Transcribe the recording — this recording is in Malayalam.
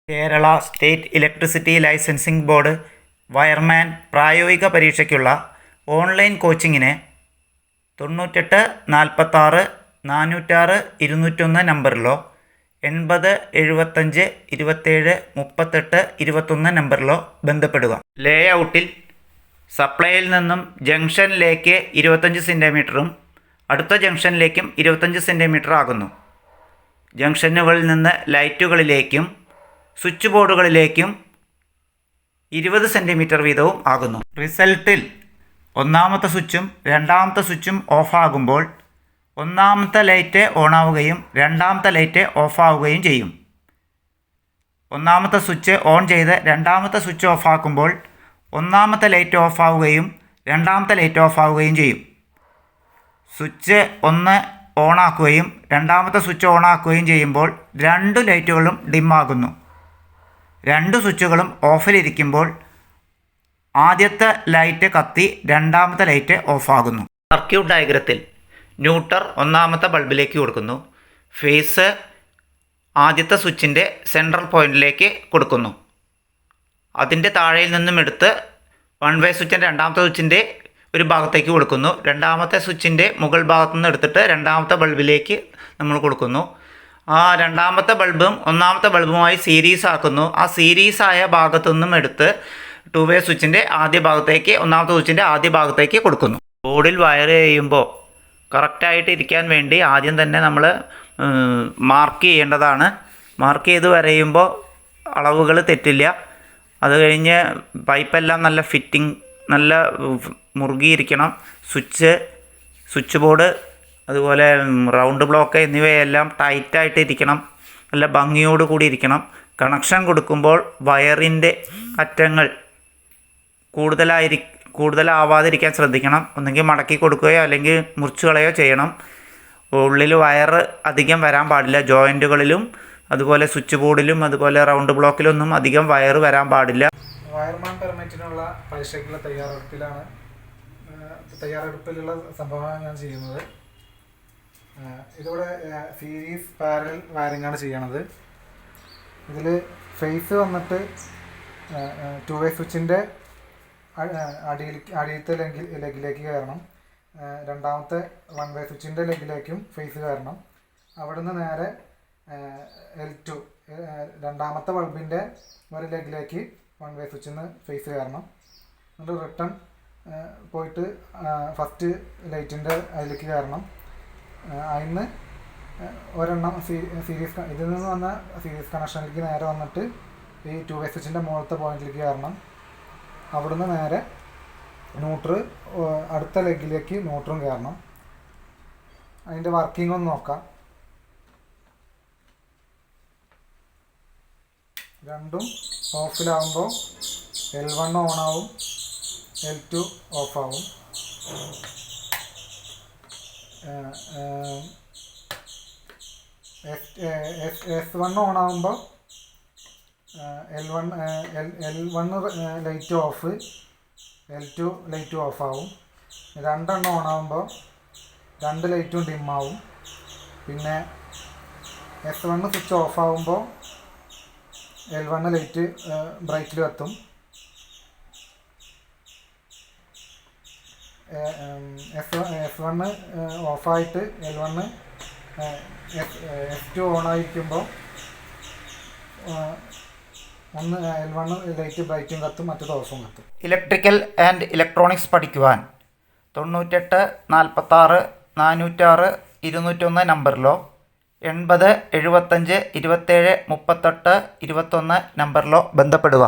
Kerala state electricity licensing board wireman പ്രായോഗിക പരീക്ഷയ്ക്കുള്ള ഓൺലൈൻ കോച്ചിങ്ങിന് 98 46 406 201 നമ്പറിലോ 80 75 27 38 21 നമ്പറിലോ ബന്ധപ്പെടുക. ലേഔട്ടിൽ സപ്ലൈയിൽ നിന്നും ജംഗ്ഷനിലേക്ക് 25 സെൻറ്റിമീറ്ററും അടുത്ത ജംഗ്ഷനിലേക്കും 25 സെൻറ്റിമീറ്റർ ആകുന്നു. ജംഗ്ഷനുകളിൽ നിന്ന് ലൈറ്റുകളിലേക്കും സ്വിച്ച് ബോർഡുകളിലേക്കും 20 സെൻറ്റിമീറ്റർ വീതവും ആകുന്നു. റിസൾട്ടിൽ ഒന്നാമത്തെ സ്വിച്ചും രണ്ടാമത്തെ സ്വിച്ചും ഓഫാകുമ്പോൾ ഒന്നാമത്തെ ലൈറ്റ് ഓണാവുകയും രണ്ടാമത്തെ ലൈറ്റ് ഓഫാവുകയും ചെയ്യും. ഒന്നാമത്തെ സ്വിച്ച് ഓൺ ചെയ്ത് രണ്ടാമത്തെ സ്വിച്ച് ഓഫാക്കുമ്പോൾ ഒന്നാമത്തെ ലൈറ്റ് ഓഫാവുകയും രണ്ടാമത്തെ ലൈറ്റ് ഓഫാവുകയും ചെയ്യും. സ്വിച്ച് ഒന്ന് ഓണാക്കുകയും രണ്ടാമത്തെ സ്വിച്ച് ഓണാക്കുകയും ചെയ്യുമ്പോൾ രണ്ട് ലൈറ്റുകളും ഡിമ്മാകുന്നു. രണ്ട് സ്വിച്ചുകളും ഓഫിലിരിക്കുമ്പോൾ ആദ്യത്തെ ലൈറ്റ് കത്തി രണ്ടാമത്തെ ലൈറ്റ് ഓഫാകുന്നു. സർക്യൂട്ട് ഡയഗ്രത്തിൽ ന്യൂട്രൽ ഒന്നാമത്തെ ബൾബിലേക്ക് കൊടുക്കുന്നു. ഫേസ് ആദ്യത്തെ സ്വിച്ചിൻ്റെ സെൻട്രൽ പോയിന്റിലേക്ക് കൊടുക്കുന്നു. അതിൻ്റെ താഴെയിൽ നിന്നും എടുത്ത് വൺ വേ സ്വിച്ചിൻ്റെ രണ്ടാമത്തെ സ്വിച്ചിൻ്റെ ഒരു ഭാഗത്തേക്ക് കൊടുക്കുന്നു. രണ്ടാമത്തെ സ്വിച്ചിൻ്റെ മുകൾ ഭാഗത്തു നിന്ന് എടുത്തിട്ട് രണ്ടാമത്തെ ബൾബിലേക്ക് നമ്മൾ കൊടുക്കുന്നു. ആ രണ്ടാമത്തെ ബൾബും ഒന്നാമത്തെ ബൾബുമായി സീരീസ് ആക്കുന്നു. ആ സീരീസായ ഭാഗത്തു നിന്നും എടുത്ത് ടു വേ സ്വിച്ചിൻ്റെ ആദ്യ ഭാഗത്തേക്ക് ഒന്നാമത്തെ സ്വിച്ചിൻ്റെ ആദ്യ ഭാഗത്തേക്ക് കൊടുക്കുന്നു. ബോർഡിൽ വയർ ചെയ്യുമ്പോൾ കറക്റ്റായിട്ട് ഇരിക്കാൻ വേണ്ടി ആദ്യം തന്നെ നമ്മൾ മാർക്ക് ചെയ്യേണ്ടതാണ്. മാർക്ക് ചെയ്ത് വരയുമ്പോൾ അളവുകൾ തെറ്റില്ല. അത് കഴിഞ്ഞ് പൈപ്പെല്ലാം നല്ല ഫിറ്റിംഗ് നല്ല മുറുകിയിരിക്കണം. സ്വിച്ച് ബോർഡ് അതുപോലെ റൗണ്ട് ബ്ലോക്ക് എന്നിവയെല്ലാം ടൈറ്റായിട്ട് ഇരിക്കണം. നല്ല ഭംഗിയോട് കൂടി ഇരിക്കണം. കണക്ഷൻ കൊടുക്കുമ്പോൾ വയറിൻ്റെ അറ്റങ്ങൾ കൂടുതലാവാതിരിക്കാൻ ശ്രദ്ധിക്കണം. ഒന്നെങ്കിൽ മടക്കി കൊടുക്കുകയോ അല്ലെങ്കിൽ മുറിച്ച് കളയോ ചെയ്യണം. ഉള്ളിൽ വയർ അധികം വരാൻ പാടില്ല. ജോയിൻറ്റുകളിലും അതുപോലെ സ്വിച്ച് ബോർഡിലും അതുപോലെ റൗണ്ട് ബ്ലോക്കിലൊന്നും അധികം വയർ വരാൻ പാടില്ല. വയർമാൻ പെർമിറ്റിനുള്ള പരീക്ഷയ്ക്കുള്ള തയ്യാറെടുപ്പിലുള്ള സംഭവമാണ് ഞാൻ ചെയ്യുന്നത്. ഇതിവിടെ സീരീസ് പാരലൽ വയറിങ്ങാണ് ചെയ്യണത്. ഇതിൽ ഫേസ് വന്നിട്ട് ടു വേ സ്വിച്ചിൻ്റെ അടിയിലത്തെ ലെഗിലേക്ക് കയറണം. രണ്ടാമത്തെ വൺ വേ സ്വിച്ചിൻ്റെ ലെഗിലേക്കും ഫേസ് കയറണം. അവിടുന്ന് നേരെ L2 രണ്ടാമത്തെ ബൾബിൻ്റെ ഒരു ലെഗിലേക്ക് വൺ വേ സ്വിച്ചിൽ നിന്ന് ഫേസ് കയറണം. എന്നിട്ട് റിട്ടേൺ പോയിട്ട് ഫസ്റ്റ് ലൈറ്റിൻ്റെ അതിലേക്ക് കയറണം. അതിന് ഒരെണ്ണം സീരീസ് ഇതിൽ നിന്ന് വന്ന സീരീസ് കണക്ഷനിലേക്ക് നേരെ വന്നിട്ട് ഈ ടു വേ സ്വിച്ചിൻ്റെ മുകളിലത്തെ പോയിന്റിലേക്ക് കയറണം. അവിടുന്ന് നേരെ ന്യൂട്രൽ അടുത്ത ലെഗിലേക്ക് ന്യൂട്രലും കയറണം. അതിൻ്റെ വർക്കിംഗ് ഒന്ന് നോക്കാം. രണ്ടും ഓഫിലാവുമ്പോൾ L1 ഓണാവും, L2 ഓഫാവും. S1 ഓണാവുമ്പോൾ L1 light off, L2 light ഓഫാവും. രണ്ടെണ്ണം ഓണാവുമ്പോൾ രണ്ട് ലൈറ്റും ഡിമ്മാവും. പിന്നെ S1 സ്വിച്ച് ഓഫാവുമ്പോൾ L1 ലൈറ്റ് ബ്രൈറ്റിൽ കത്തും. S1 ഓഫായിട്ട് L1 S2 ഓണായിരിക്കുമ്പോൾ ഒന്ന് L1 ലൈറ്റ് ബ്രൈറ്റും കത്തും, മറ്റേത് ഓഫും കത്തും. ഇലക്ട്രിക്കൽ ആൻഡ് ഇലക്ട്രോണിക്സ് പഠിക്കുവാൻ 98 46 406 201 നമ്പറിലോ 80 75 27 38 21 നമ്പറിലോ ബന്ധപ്പെടുക.